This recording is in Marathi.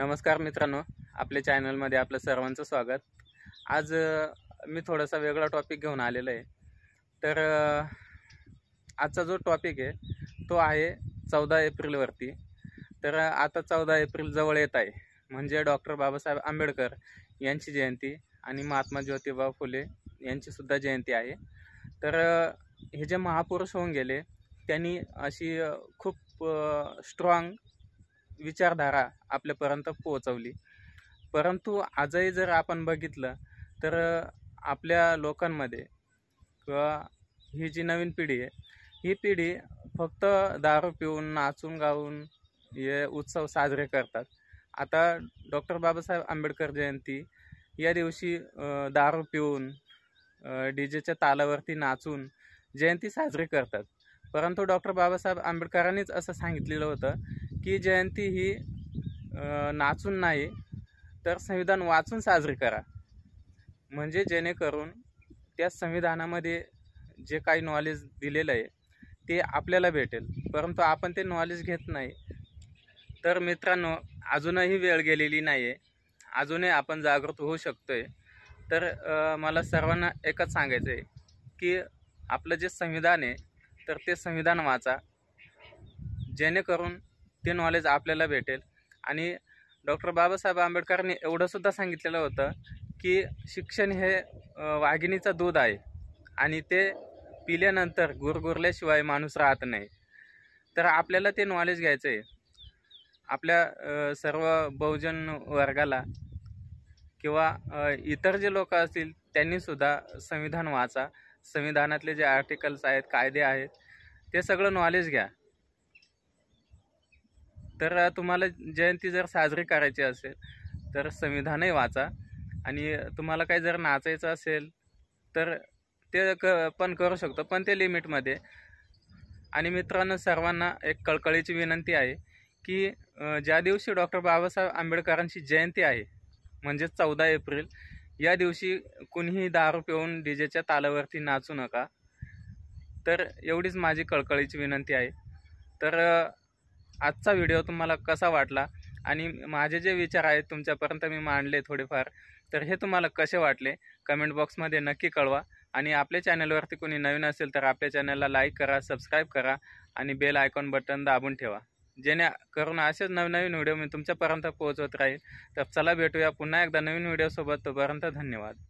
नमस्कार मित्रांनो, आपल्या चॅनलमध्ये आपलं सर्वांचं स्वागत। आज मी थोडासा वेगळा टॉपिक घेऊन आलेलो आहे। तर आजचा जो टॉपिक आहे तो आहे 14 एप्रिलवरती। तर आता 14 एप्रिल जवळ येत आहे, म्हणजे डॉक्टर बाबासाहेब आंबेडकर यांची जयंती आणि महात्मा ज्योतिबा फुले यांची सुद्धा जयंती आहे। तर हे जे महापुरुष होऊन गेले त्यांनी अशी खूप स्ट्रॉंग विचारधारा आपल्यापर्यंत पोहोचवली। परंतु आजही जर आपण बघितलं तर आपल्या लोकांमध्ये किंवा ही जी नवीन पिढी आहे, ही पिढी फक्त दारू पिऊन नाचून गाऊन हे उत्सव साजरे करतात। आता डॉक्टर बाबासाहेब आंबेडकर जयंती या दिवशी दारू पिऊन डीजेच्या तालावरती नाचून जयंती साजरी करतात। परंतु डॉक्टर बाबासाहेब आंबेडकरांनीच असं सांगितलेलं होतं की जयंती ही नाचून नाही तर संविधान वाचून साजरी करा, म्हणजे जेणेकरून त्या संविधानामध्ये जे काही नॉलेज दिलेलं आहे ते आपल्याला भेटेल। परंतु आपण ते नॉलेज घेत नाही। तर मित्रांनो, अजूनही वेळ गेलेली नाही आहे, अजूनही आपण जागृत होऊ शकतोय। तर मला सर्वांना एकच सांगायचं आहे की आपलं जे संविधान आहे तर ते संविधान वाचा, जेणेकरून ते नॉलेज आपल्याला भेटेल। आणि डॉक्टर बाबासाहेब आंबेडकरांनी एवढं सुद्धा सांगितलेलं होतं की शिक्षण हे वाघिणीचं दूध आहे आणि ते पिल्यानंतर गुरगुरल्याशिवाय माणूस राहत नाही। तर आपल्याला ते नॉलेज घ्यायचं आहे। आपल्या सर्व बहुजन वर्गाला किंवा इतर जे लोक असतील त्यांनीसुद्धा संविधान वाचा, संविधानातले जे आर्टिकल्स आहेत, कायदे आहेत, ते सगळं नॉलेज घ्या। तर तुम्हाला जयंती जर साजरी करायची असेल तर संविधानही वाचा, आणि तुम्हाला काही जर नाचायचं असेल तर ते पण करू शकतो, पण ते लिमिटमध्ये। आणि मित्रांनो, सर्वांना एक कळकळीची विनंती आहे की ज्या दिवशी डॉक्टर बाबासाहेब आंबेडकरांची जयंती आहे, म्हणजे 14 एप्रिल, या दिवशी कुणीही दारू पिऊन डीजेच्या तालावरती नाचू नका। तर एवढीच माझी कळकळीची विनंती आहे। तर आजचा व्हिडिओ तुम्हाला कसा वाटला आणि माझे जे विचार आहेत तुमच्यापर्यंत मी मांडले थोडेफार, तर हे तुम्हाला कसे वाटले कमेंट बॉक्समध्ये नक्की कळवा। आणि आपल्या चॅनलवरती कोणी नवीन असेल तर आपल्या चॅनलला लाईक करा, सबस्क्राईब करा आणि बेल आयकॉन बटन दाबून ठेवा, जेणेकरून असेच नवनवीन व्हिडिओ मी तुमच्यापर्यंत पोहोचवत राहील। तर चला भेटूया पुन्हा एकदा नवीन व्हिडिओसोबत। तोपर्यंत धन्यवाद।